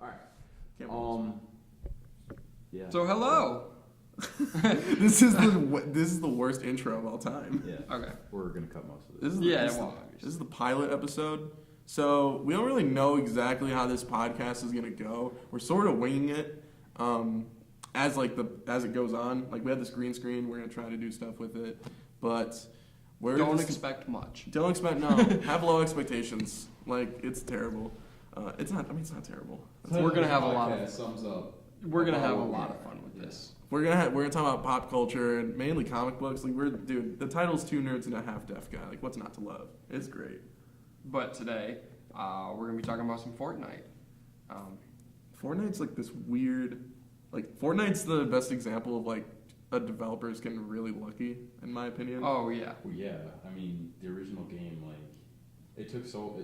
All right. Yeah. So hello. This is the worst intro of all time. Yeah. Okay. We're gonna cut most of This this. is this is the pilot episode. So we don't really know exactly how this podcast is gonna go. We're sort of winging it as it goes on. Like we have this green screen. We're gonna try to do stuff with it, but Don't expect much. Don't expect have low expectations. Like it's terrible. It's not. I mean, it's not terrible. We're gonna have a lot of. Sums up. We're gonna have a lot of fun with this. We're gonna talk about pop culture and mainly comic books. Like the title's Two Nerds and a Half Deaf Guy. Like what's not to love? It's great. But today, we're gonna be talking about some Fortnite. Fortnite's like this weird. Like Fortnite's the best example of like a developer's getting really lucky, in my opinion. Oh yeah. Well, yeah. I mean, the original game, like, it took so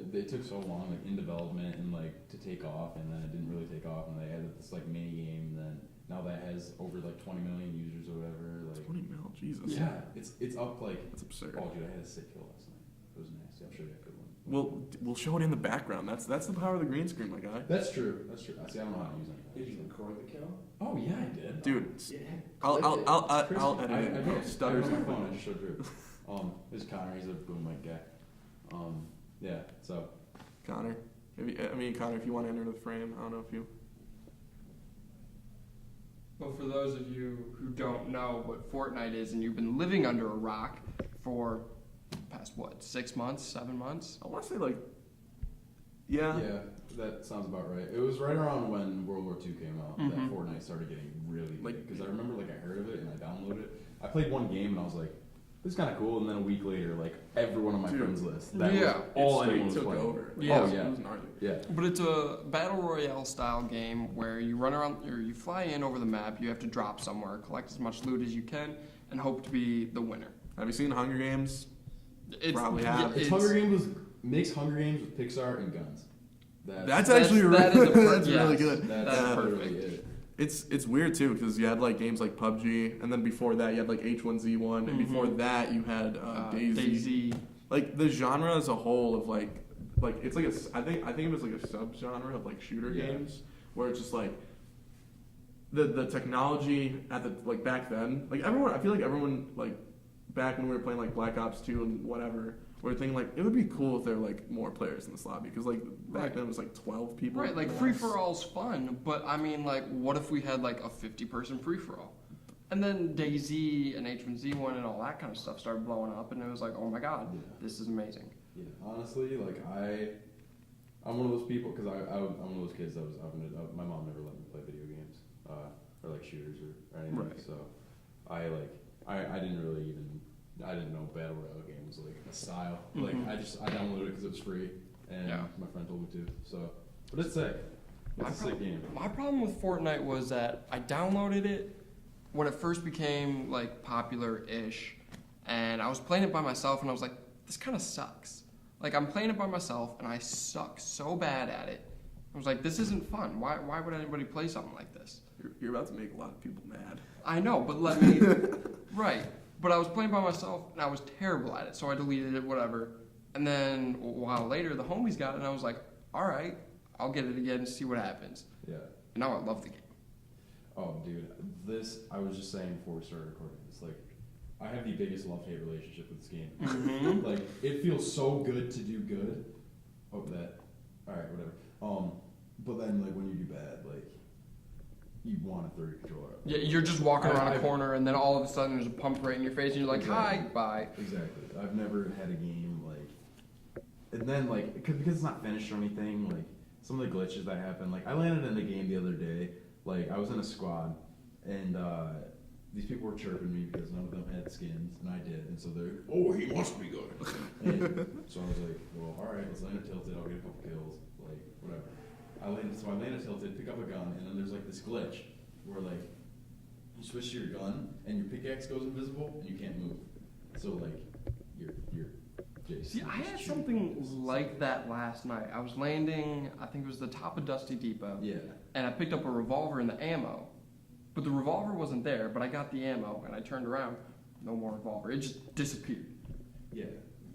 long, like, in development and like to take off, and then it didn't really take off, and they added this like mini game, and then now that has over like 20 million users or whatever. Like 20 mil, Jesus. Yeah, it's up like. That's absurd. Oh, dude, I had a sick kill last night. It was nasty. I'll show you a good one. We'll show it in the background. That's the power of the green screen, my guy. That's true. See, I don't know how to use it. Did you record the kill? Oh yeah, I did. Dude, Yeah. I'll edit it. I did. Stutters. I have it on my phone. I just showed Drew. This is Connor. He's a boom mic guy. Yeah. So. Connor. Connor, if you want to enter the frame, I don't know if you. Well, for those of you who don't know what Fortnite is, and you've been living under a rock for past 6 months, 7 months? I want to say like. Yeah. Yeah, that sounds about right. It was right around when World War II came out that Mhm. Fortnite started getting really Like- big. Because I remember like I heard of it and I downloaded it. I played one game and I was like, this is kind of cool. And then a week later, like everyone on my Dude. friends list, Yeah. was all It anyone was took playing. over. Yeah. Oh yeah. It was gnarly. Yeah. But it's a battle royale style game where you run around or you fly in over the map. You have to drop somewhere, collect as much loot as you can, and hope to be the winner. Have you seen Hunger Games? It's, Probably have. It's Hunger Games makes Hunger Games with Pixar and guns. That's actually that is a that's yes. really good. That's literally perfect. it. It's weird too because you had like games like PUBG, and then before that you had like H1Z1, and before that you had Daisy. Like the genre as a whole of like it's like I think it was like a subgenre of like shooter games where it's just like the technology at the like back then, like I feel like everyone like back when we were playing like Black Ops 2 and whatever, we were thinking like it would be cool if there were like more players in this lobby because like back then it was like 12 people. Right, like free for all's fun, but I mean, like, what if we had like a 50-person free for all, and then Daisy and H1Z1 and all that kind of stuff started blowing up, and it was like, oh my god, this is amazing. Yeah, honestly, like I'm one of those people because I'm one of those kids that was my mom never let me play video games or like shooters or anything. Right. So I didn't know battle royale game was like a style. Like I downloaded it because it was free and my friend told me to. So, but it's sick. It's a sick game. My problem with Fortnite was that I downloaded it when it first became like popular-ish, and I was playing it by myself, and I was like, this kind of sucks. Like I'm playing it by myself, and I suck so bad at it. I was like, this isn't fun. Why would anybody play something like this? You're about to make a lot of people mad. I know, but let me right. But I was playing by myself, and I was terrible at it, so I deleted it, whatever. And then a while later, the homies got it, and I was like, all right, I'll get it again and see what happens. Yeah. And now I love the game. Oh, dude, I was just saying before we started recording. It's like I have the biggest love-hate relationship with this game. Mm-hmm. Like it feels so good to do good. Oh, that. All right, whatever. But then like when you do bad, like you want to throw your controller up. Yeah, you're just walking around a corner, and then all of a sudden there's a pump right in your face, and you're like, Exactly. hi, bye. Exactly. I've never had a game like, and then like because it's not finished or anything. Like some of the glitches that happen. Like I landed in a game the other day. Like I was in a squad, and these people were chirping me because none of them had skins, and I did. And so they're, oh, he must be good. And so I was like, well, all right, let's land a tilted. I'll get a couple kills, like whatever. I landed tilted, pick up a gun, and then there's like this glitch where like you switch to your gun and your pickaxe goes invisible and you can't move. So like you're Jason. See, I had something like that last night. I was landing, I think it was the top of Dusty Depot. Yeah. And I picked up a revolver and the ammo. But the revolver wasn't there, but I got the ammo, and I turned around, no more revolver. It just disappeared. Yeah.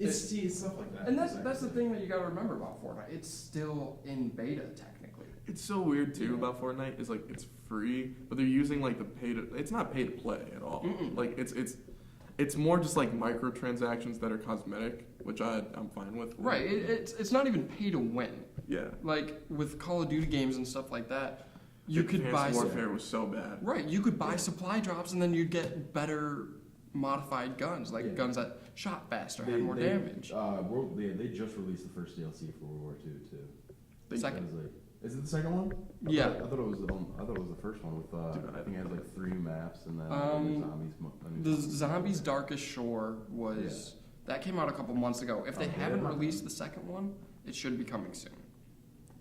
It's stuff like that. And that's the thing that you got to remember about Fortnite. It's still in beta technically. It's so weird too about Fortnite is like it's free, but they're using like the it's not pay to play at all. Like it's more just like microtransactions that are cosmetic, which I'm fine with. Right. It's not even pay to win. Yeah. Like with Call of Duty games and stuff like that, you could buy Warfare was so bad. Right. You could buy supply drops and then you'd get better modified guns, like guns that shot faster, had more damage. They just released the first DLC for World War II too. The second. Is it the second one? Yeah. I thought it was the first one with I think it had like 3 maps and then zombies. The Zombies Darkest Shore was that came out a couple months ago. If they haven't released the second one, it should be coming soon.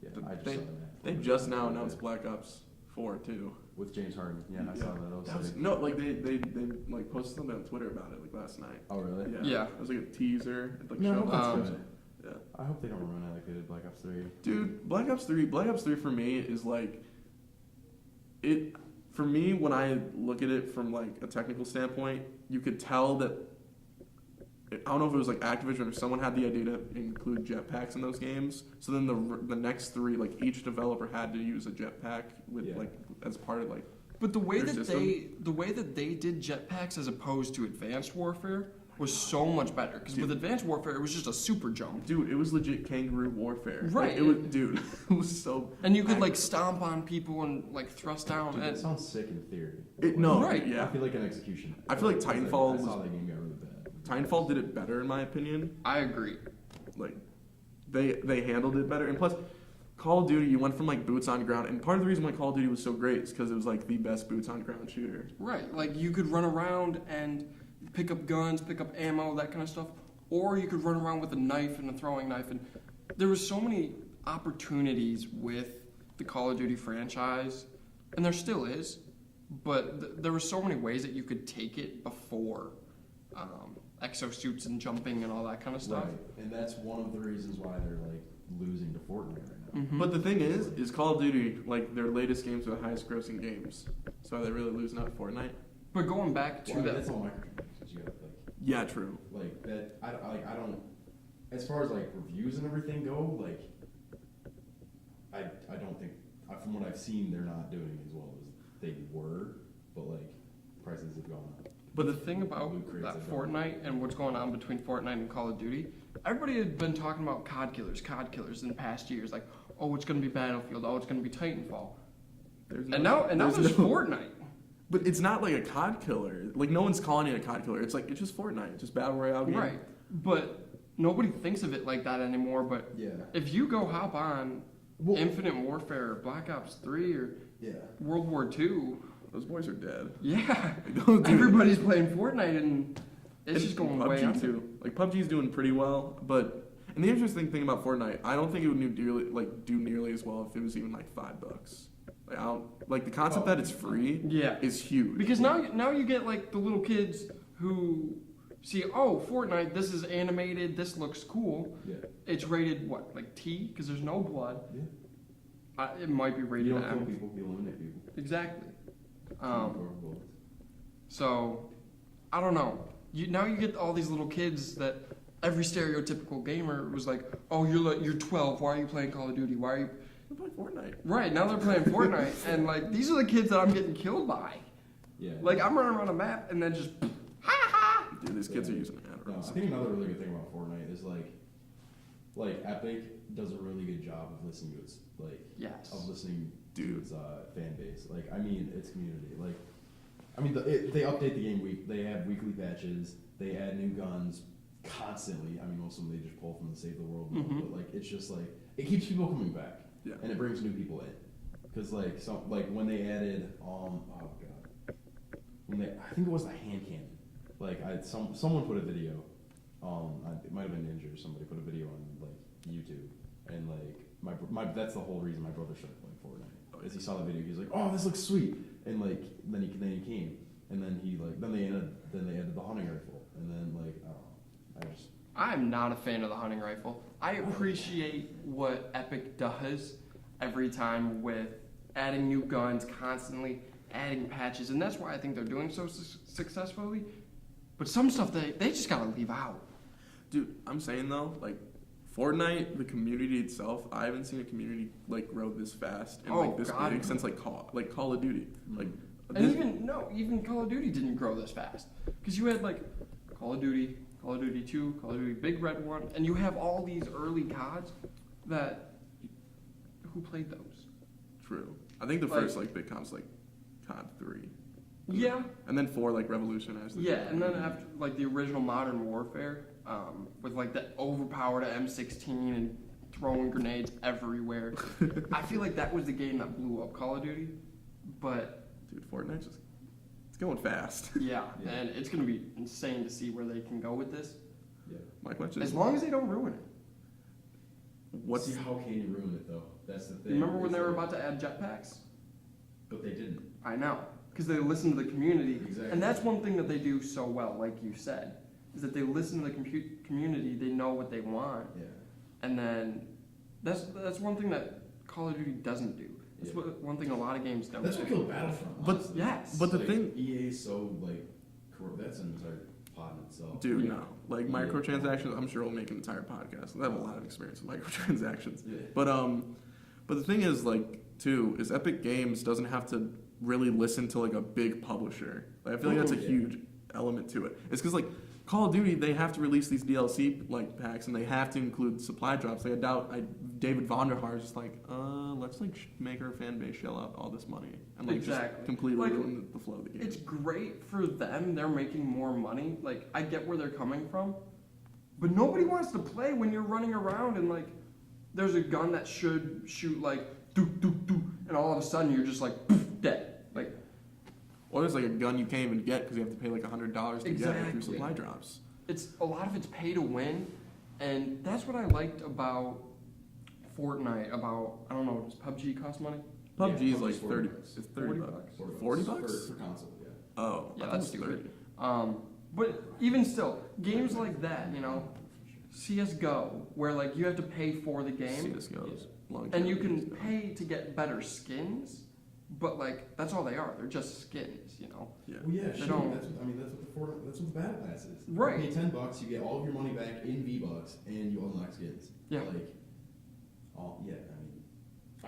Yeah, I just saw that. They just now announced Black Ops 4 too. With James Harden. Yeah, I saw that. That was no, like they like posted something on Twitter about it like last night. Oh really? Yeah. It was like a teaser. It, like, no, showed that's good. Yeah. I hope they don't ruin it like they did Black Ops 3. Dude, Black Ops 3 for me is like it for me when I look at it from like a technical standpoint, you could tell that I don't know if it was like Activision or someone had the idea to include jetpacks in those games. So then the next 3, like each developer had to use a jetpack with like as part of like. But the way that they did jetpacks as opposed to Advanced Warfare was so much better because with Advanced Warfare it was just a super jump. Dude, it was legit kangaroo warfare. Right. Like, it was, dude. It was so. And you could like stomp on people and like thrust down. Dude, it sounds sick in theory. Right. Yeah. I feel like an execution. I feel like Titanfall. I saw that game got really bad. Titanfall did it better in my opinion. I agree. Like, they handled it better, and plus, Call of Duty, you went from like boots on ground, and part of the reason why Call of Duty was so great is because it was like the best boots on ground shooter. Right. Like you could run around and pick up guns, pick up ammo, that kind of stuff, or you could run around with a knife and a throwing knife, and there was so many opportunities with the Call of Duty franchise, and there still is, but there were so many ways that you could take it before exosuits and jumping and all that kind of stuff. Right, and that's one of the reasons why they're like losing to Fortnite right now. But the thing is Call of Duty, like their latest games are the highest grossing games, so are they really losing out to Fortnite? But going back to that, that's all microtransactions. You got like. Yeah, true. Like that, I don't. As far as like reviews and everything go, like I don't think from what I've seen, they're not doing as well as they were. But like prices have gone up. But the thing about that Fortnite and what's going on between Fortnite and Call of Duty, everybody had been talking about COD killers in the past years. Like, oh, it's going to be Battlefield. Oh, it's going to be Titanfall. And now there's Fortnite. But it's not like a COD killer. Like, no one's calling it a COD killer. It's like, it's just Fortnite. It's just Battle Royale game. Right. But nobody thinks of it like that anymore. But if you go hop on Infinite Warfare or Black Ops 3 or World War II... Those boys are dead. Yeah. Everybody's playing Fortnite and it's just going way up. too. Like, PUBG's doing pretty well. But, and the interesting thing about Fortnite, I don't think it would do nearly as well if it was even like $5. Like the concept that it's free is huge. Because now you get like the little kids who see, oh, Fortnite, this is animated, this looks cool. Yeah. It's rated what, like T? Because there's no blood. Yeah. It might be rated M. You don't kill people, you eliminate people. Exactly. So, I don't know. Now you get all these little kids that every stereotypical gamer was like, oh, you're 12, why are you playing Call of Duty? Why are you... They're playing Fortnite. Right, now they're playing Fortnite, and like these are the kids that I'm getting killed by. Yeah. Like I'm running around a map and then just ha ha. Dude, these kids are using it. No, I think another really good thing about Fortnite is like Epic does a really good job of listening to its its fan base. Like I mean its community. Like I mean they update the game they have weekly patches. They add new guns constantly. I mean most of them they just pull from the Save the World mode, but like it's just like it keeps people coming back. Yeah. And it brings new people in, because when they added I think it was the hand cannon. Like someone put a video, it might have been Ninja or somebody put a video on like YouTube, and like that's the whole reason my brother started playing Fortnite. Is he saw the video, he was like, oh, this looks sweet, and like then he came, and then they added the hunting rifle, and then like I don't know, I'm not a fan of the hunting rifle. I appreciate what Epic does every time with adding new guns, constantly adding patches, and that's why I think they're doing so successfully. But some stuff they just gotta leave out. Dude, I'm saying though, like, Fortnite, the community itself, I haven't seen a community like grow this fast and like this big since like Call of Duty. Like, even Call of Duty didn't grow this fast because you had like Call of Duty 2, Call of Duty Big Red 1, and you have all these early CODs that who played those? True. I think the first like big comp's like COD 3. Yeah. And then 4 like revolutionized. Yeah, and then after like the original Modern Warfare, with like the overpowered M16 and throwing grenades everywhere. I feel like that was the game that blew up Call of Duty. But dude, Fortnite it's going fast. Yeah, and it's gonna be insane to see where they can go with this. Yeah. My question is, as long as they don't ruin it. See, how can you ruin it though? That's the thing. Remember when they were about to add jetpacks? But they didn't. I know, because they listened to the community. Exactly. And that's one thing that they do so well, like you said, is that they listen to the community. They know what they want. Yeah. And then that's one thing that Call of Duty doesn't do. That's one thing a lot of games don't. That's what killed Battlefront. But honestly. yes. But the like, thing, EA is so like corrupt. That's an entire pod in itself. dude, no, like microtransactions. I'm sure we'll make an entire podcast. I have a lot of experience with microtransactions. Yeah. But the thing is, like, too, is Epic Games doesn't have to really listen to like a big publisher. Like, I feel like that's a huge element to it. It's because like Call of Duty, they have to release these DLC like packs, and they have to include supply drops. Like, David Vonderhaar is just like, let's like make our fan base shell out all this money and like just completely ruin the flow of the game. It's great for them; they're making more money. Like, I get where they're coming from, but nobody wants to play when you're running around and like there's a gun that should shoot like doo doo doo, and all of a sudden you're just like poof, dead. Like, or there's like a gun you can't even get because you have to pay like $100 to get it through supply drops. It's a lot of it's pay to win, and that's what I liked about Fortnite. I don't know, does PUBG cost money? PUBG is like 30. $40. It's 30 bucks. 40 bucks for console. Yeah. Oh, yeah, I that's thought it was stupid. 30. But even still, games like that, you know, CS:GO, where like you have to pay for the game, CS:GO's long and you can pay to get better skins, but like that's all they are. They're just skins, you know. Yeah. Well, yeah, They sure. don't- That's what the battle pass is. Right. You pay $10, you get all of your money back in V-Bucks, and you unlock skins. Yeah. Like,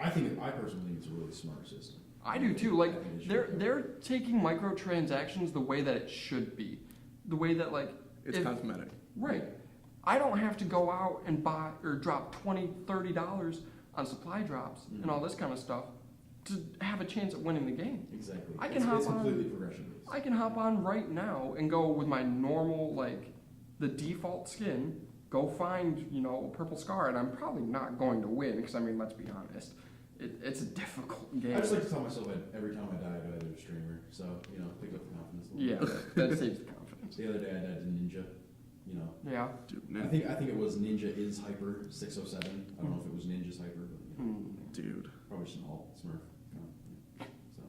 I personally think it's a really smart system. I do too. Like I think it should they're taking microtransactions the way that it should be, the way that like It's cosmetic. Right. I don't have to go out and buy or drop $20, $30 on supply drops and all this kind of stuff to have a chance at winning the game. Exactly. I can it's hop on- completely progression based. I can hop on right now and go with my normal, like, the default skin, go find, you know, a purple scar, and I'm probably not going to win, because, I mean, let's be honest. It's a difficult game. I just like to tell myself that every time I die, I die to a streamer. So, you know, pick up the confidence a little Yeah, bit. that saves the confidence. The other day I died to Ninja. You know. Yeah. Dude, I think it was Ninja is Hyper 607. I don't know if it was Ninja's Hyper, but you know, dude. probably some alt Smurf. So.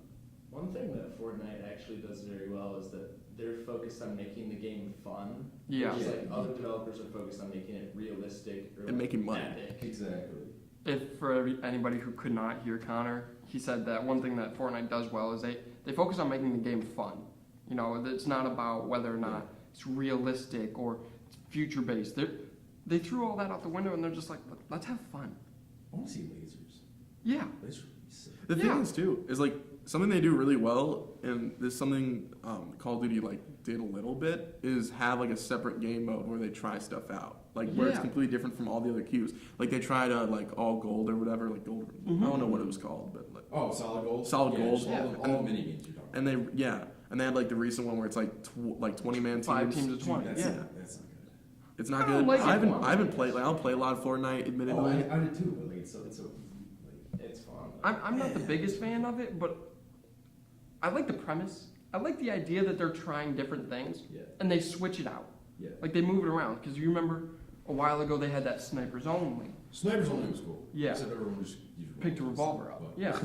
One thing that Fortnite actually does very well is that they're focused on making the game fun. Yeah. Just like other developers are focused on making it realistic or And making money. epic. Exactly. If for anybody who could not hear Connor, he said that one thing that Fortnite does well is they focus on making the game fun. You know, it's not about whether or not it's realistic or it's future based. They threw all that out the window and they're just like, let's have fun. I want to see lasers. Yeah. Lasers would be sick. The thing is too is like something they do really well, and this is something Call of Duty like did a little bit, is have like a separate game mode where they try stuff out, like where it's completely different from all the other queues. Like they tried like all gold or whatever, like gold. I don't know what it was called, but like, Solid gold. Solid gold. Just all the mini games you're talking about. and they had like the recent one where it's like 20-man teams. 5 teams of 20. Dude, Yeah. that's not good. It's not I don't good. like it. I haven't played. Like I'll play a lot of Fortnite, admittedly. Oh, I did too, but like it's so easy. Like, It's fun. I'm not the biggest fan of it, but I like the premise. I like the idea that they're trying different things yeah, and they switch it out. yeah. Like they move it around. Because you remember a while ago they had that snipers only. Snipers only was cool. Yeah. Except everyone just Picked a revolver up. But, Yeah.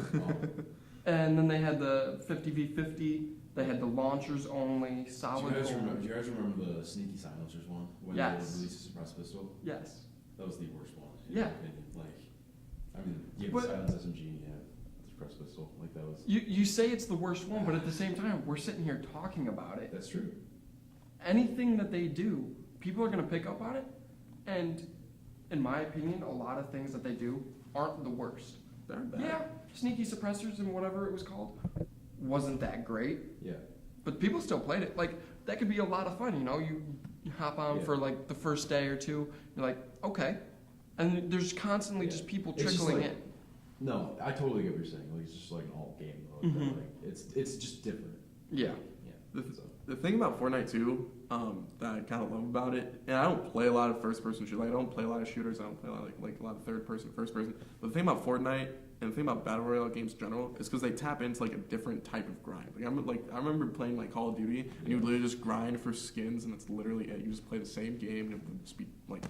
And then they had the 50v50. They had the launchers only, do solid you guys gold. remember the sneaky silencers one when Yes. they released a suppressed pistol? Yes. That was the worst one. In Yeah. my opinion. Like, I mean, you have But- the silenced SMG and you have the suppressed pistol. Like that was. You say it's the worst one, but at the same time, we're sitting here talking about it. That's true. Anything that they do, people are going to pick up on it And in my opinion, a lot of things that they do aren't the worst. They're bad. Yeah, sneaky suppressors and whatever it was called wasn't that great. Yeah. But people still played it. Like, that could be a lot of fun, you know? You hop on for, like, the first day or two. You're like, okay. And there's constantly just people trickling in. No, I totally get what you're saying. Like, it's just like an alt game mode. Mhm. Like, it's just different. Yeah. Yeah. The thing about Fortnite too, that I kind of love about it, and I don't play a lot of first-person shooters. Like, I don't play a lot of shooters. I don't play a lot of, like a lot of third-person, first-person. But the thing about Fortnite and the thing about battle royale games in general is because they tap into like a different type of grind. I remember playing like Call of Duty, and you would literally just grind for skins, and that's literally it. You just play the same game, and it would just be like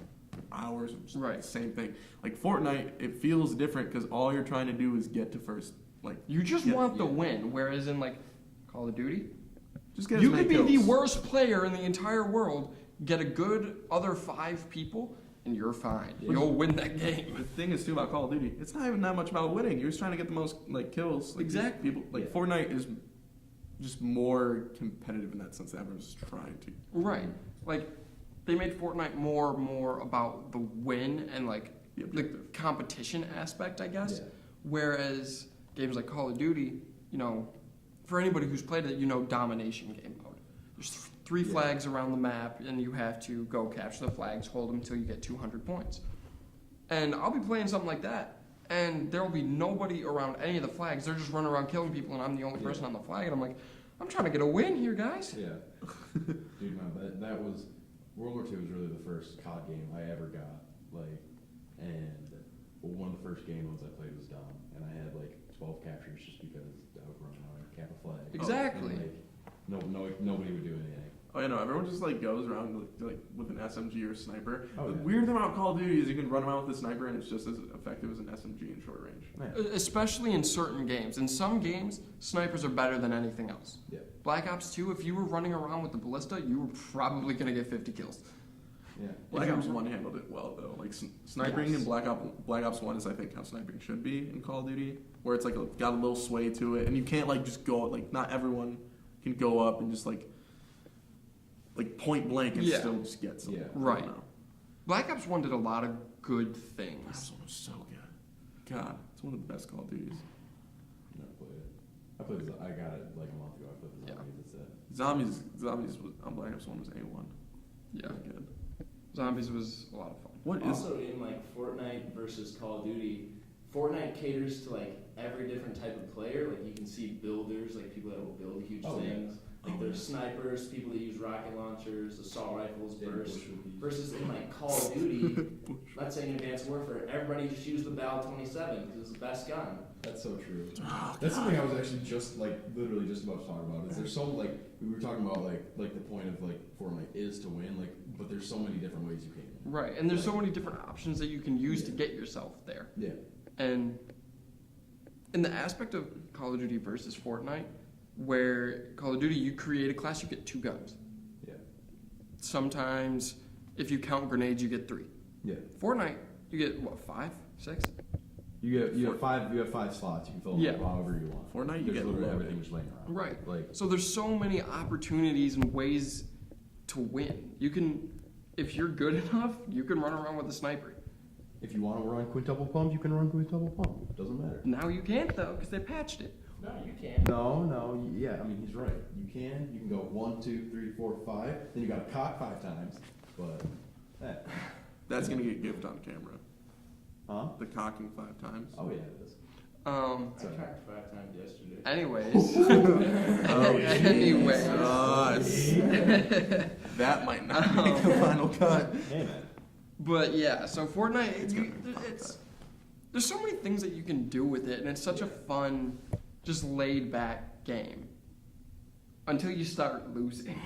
hours of just the same thing. Like Fortnite, it feels different because all you're trying to do is get to first. Like You just want the win, whereas in, like, Call of Duty, just get you could be the worst player in the entire world, get a good other 5 people, and you're fine. Yeah. You'll win that game. The thing is too about Call of Duty, it's not even that much about winning. You're just trying to get the most like kills. Like, Exactly. People like Fortnite is just more competitive in that sense. That everyone's just trying to. Right. Like, they made Fortnite more about the win and, like, the competition aspect, I guess. Yeah. Whereas games like Call of Duty, you know, for anybody who's played it, you know, domination game mode. There's 3 flags around the map, and you have to go capture the flags, hold them until you get 200 points. And I'll be playing something like that, and there will be nobody around any of the flags. They're just running around killing people, and I'm the only person on the flag, and I'm like, I'm trying to get a win here, guys. Yeah. Dude, man, that was World War II was really the first COD game I ever got. Like, and one of the first game modes I played was Dom, and I had like 12 captures just because I would run around and cap a flag. Exactly. And, like, nobody would do anything. Oh yeah, no, everyone just like goes around like with an SMG or sniper. Oh, The yeah. weird thing about Call of Duty is you can run around with a sniper and it's just as effective as an SMG in short range. Man. Especially in certain games. In some games, snipers are better than anything else. Yeah. Black Ops 2, if you were running around with the ballista, you were probably going to get 50 kills. Yeah. Black Ops 1 handled it well though. Like sniping in Black Ops 1 is I think how sniping should be in Call of Duty, where it's like got a little sway to it, and you can't like just go like not everyone can go up and just like point blank and still just get something. Yeah. Right. Black Ops 1 did a lot of good things. This one was so good. God, it's one of the best Call of Duties. Never played it. I got it like a month ago. I played the zombies. That's it. Zombies was on Black Ops 1 was A1. Yeah. Really good. Zombies was a lot of fun. What is Also, in like Fortnite versus Call of Duty, Fortnite caters to like every different type of player. Like you can see builders, like people that will build huge things. Like there's snipers, people that use rocket launchers, assault rifles, burst. Versus in like Call of Duty, let's say in Advanced Warfare, everybody just used the Bal 27 because it's the best gun. That's so true. That's something I was actually just literally just about to talk about. Is there's so we were talking about like the point of like Fortnite is to win, but there's so many different ways you can win. Right, and there's so many different options that you can use to get yourself there. Yeah. And in the aspect of Call of Duty versus Fortnite, where Call of Duty, you create a class, you get 2 guns. Yeah. Sometimes, if you count grenades, you get 3. Yeah. Fortnite, you get what, 5, 6? You have 5 slots. You can fill them however you want. Fortnite, you There's get literally everything just laying around. Right. Like So there's so many opportunities and ways to win. You can, if you're good enough, you can run around with a sniper. if you want to run quintuple pump, you can run quintuple pump. Doesn't matter. Now you can't though, because they patched it. No, you can't. No, yeah. I mean, he's right. You can go 1, 2, 3, 4, 5. Then you got to cock 5 times. But that's gonna get gift on camera? huh? The cocking 5 times. Oh yeah, it is. I cocked 5 times yesterday. Anyways. Oh, Anyways. That might not make the final cut. Hey man. But yeah, so Fortnite, there's so many things that you can do with it, and it's such a fun, just laid back game. Until you start losing.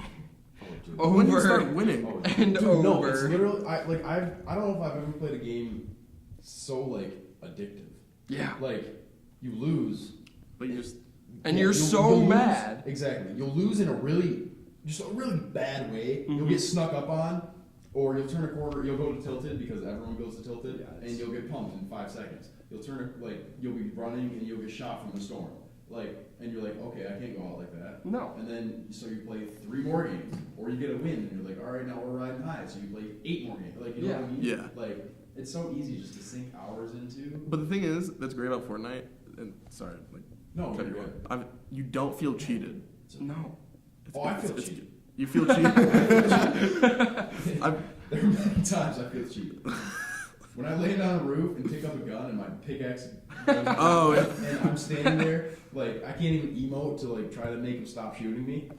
Oh, When do you start winning? And dude, over. No, it's literally I don't know if I've ever played a game so addictive. Yeah. Like you lose, But you just And you're so you'll lose- mad. Exactly. You'll lose in a really bad way. You'll get snuck up on, or you'll turn a corner. You'll go to tilted because everyone goes to tilted, and you'll get pumped in 5 seconds. You'll you'll be running and you'll get shot from the storm. and you're like, okay, I can't go out like that. No. And then so you play 3 more games, or you get a win, and you're like, all right, now we're riding high. So you play 8 more games. Like, you know what I mean? Yeah. Like, it's so easy just to sink hours into. But the thing is, that's great about Fortnite. And sorry, like, No, cut you're you good. off. I don't feel cheated. No. I feel cheated. You feel cheated. There are many times I feel cheated. When I lay down on a roof and pick up a gun and my pickaxe goes Oh, yeah. and I'm standing there, like, I can't even emote to, like, try to make him stop shooting me,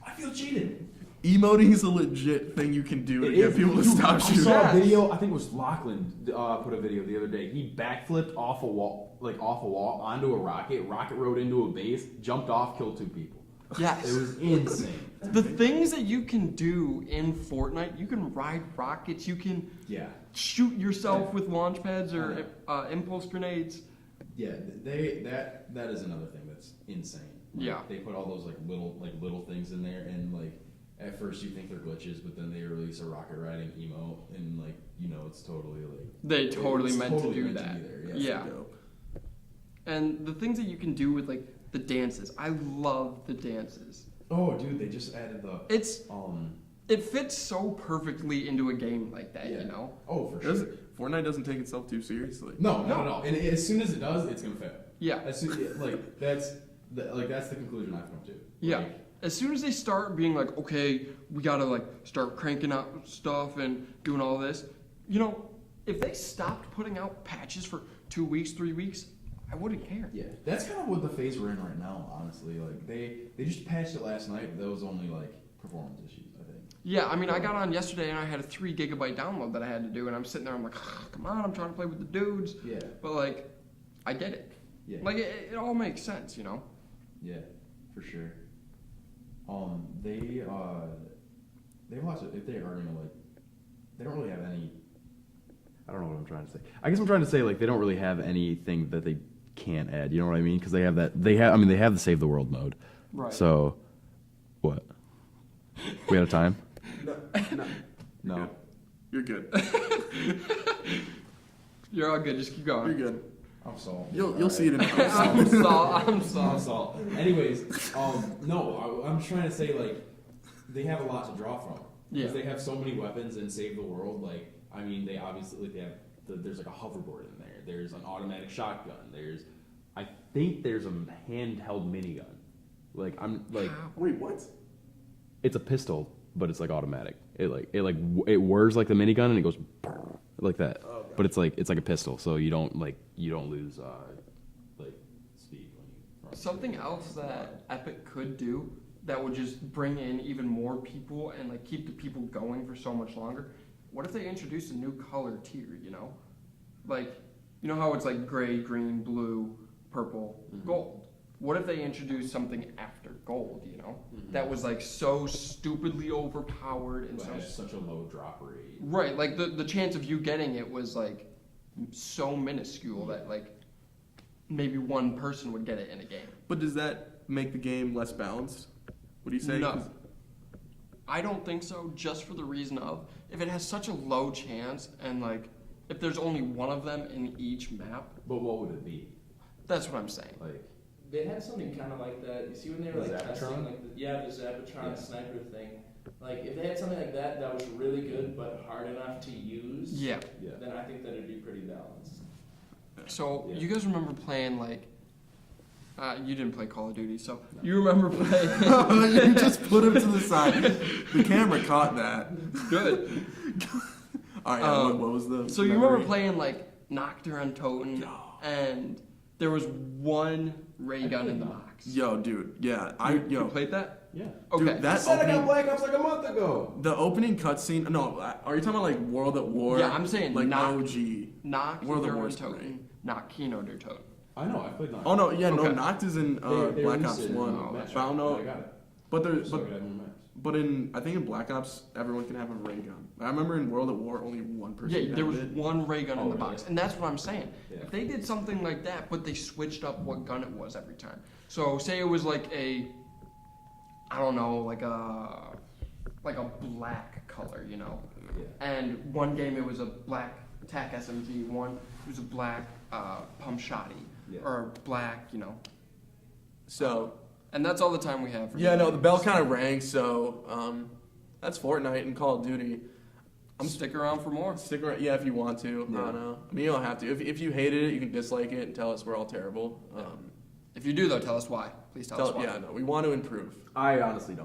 I feel cheated. Emoting is a legit thing you can do to get people to stop I shooting. saw a video, I think it was Lachlan put a video the other day. He backflipped off a wall onto a rocket. Rocket rode into a base, jumped off, killed 2 people. Yes. It was insane. The things that you can do in Fortnite, you can ride rockets, you can Yeah. shoot yourself with launch pads or impulse grenades. Yeah, that is another thing that's insane. Like, Yeah. They put all those little things in there, and like at first you think they're glitches, but then they release a rocket riding emote, and like it's totally like They totally it's meant totally to do meant that. be there. Yeah. Dope. And the things that you can do with like the dances, I love the dances. Oh, dude, they just added the It fits so perfectly into a game like that, Yeah. you know? Oh, for Does sure. Fortnite doesn't take itself too seriously. No, not at all. And as soon as it does, it's gonna fail. Yeah. As soon, that's the conclusion I've come to. Yeah. Like, As soon as they start being like, okay, we gotta like start cranking out stuff and doing all this, if they stopped putting out patches for 2 weeks, 3 weeks, I wouldn't care. yeah, that's kind of what the phase we're in right now. Honestly, like they just patched it last night. But that was only like performance issues, I think. Yeah, I mean, I got on yesterday and I had a 3 gigabyte download that I had to do, and I'm sitting there, I'm like, come on, I'm trying to play with the dudes. Yeah. But like, I get it. Yeah. Like, it all makes sense, you know? Yeah, for sure. They lots of, if they are gonna like, they don't really have any. I don't know what I'm trying to say. I guess I'm trying to say like they don't really have anything that they can't add. You know what I mean? Because they have that. They have the Save the World mode. Right. So, what? We out of time? No. You're good. You're all good, just keep going. You're good. I'm salt. You'll see it in I'm salt. I'm salt. Anyways, no, I'm trying to say like they have a lot to draw from. Yeah. Because they have so many weapons in Save the World. Like, I mean, they obviously they have there's like a hoverboard in there. There's an automatic shotgun. I think there's a handheld minigun. Like Wait, what? it's a pistol, but it's like automatic. It whirs like the minigun and it goes like that. Oh, okay. But it's like a pistol, so you don't lose like speed when you run. Something else that Epic could do that would just bring in even more people and like keep the people going for so much longer. What if they introduced a new color tier, Like, you know how it's like gray, green, blue, purple, gold? What if they introduced something after gold, That was like so stupidly overpowered and But so has such a low drop rate. right, like the chance of you getting it was like so minuscule that like maybe one person would get it in a game. But does that make the game less balanced? What do you say? No. I don't think so, just for the reason of if it has such a low chance and like if there's only one of them in each map, But what would it be? that's what I'm saying. Like, They had something kind of like that. You see when they were The like Zapatron? testing, like the Zapatron Yeah. sniper thing. Like if they had something like that that was really good but hard enough to use, Yeah. yeah. then I think that it'd be pretty balanced. So Yeah. you guys remember playing like you didn't play Call of Duty, so you remember playing You just put him to the side. The camera caught that. good. All right, what was the? So you memory? remember playing like Nocturne on Toten and there was one ray gun in the box. Yo, dude, yeah, You played that? Yeah. Okay. Dude, that I said I got opening, Black Ops like a month ago. the opening cutscene. No, are you talking about like World at War? Yeah, I'm saying like not- OG. Knock World at War on is great. Toten, not Kino der Toten. I know. I played Knox. Oh no, yeah, no, Okay. Noct is in Black Ops 1. Oh, Match. But I don't know. I got it. But there's So I could have more maps. but I think in Black Ops everyone can have a ray gun. I remember in World at War only one person. Yeah, there was had it. one ray gun in Oh, the box, really? and that's what I'm saying. Yeah. If they did something like that, but they switched up what gun it was every time. So say it was like I don't know, like a black color, Yeah. And one game it was a black TAC SMG, one it was a black pump shotty, Yeah. or black, So. And that's all the time we have. For Yeah, no, the bell kind of rang. So that's Fortnite and Call of Duty. Stick around for more. Stick around, yeah, if you want to. Yeah. I don't know. I mean, you don't have to. If you hated it, you can dislike it and tell us we're all terrible. If you do, though, tell us why. Please tell us why. Yeah, no, we want to improve. I honestly don't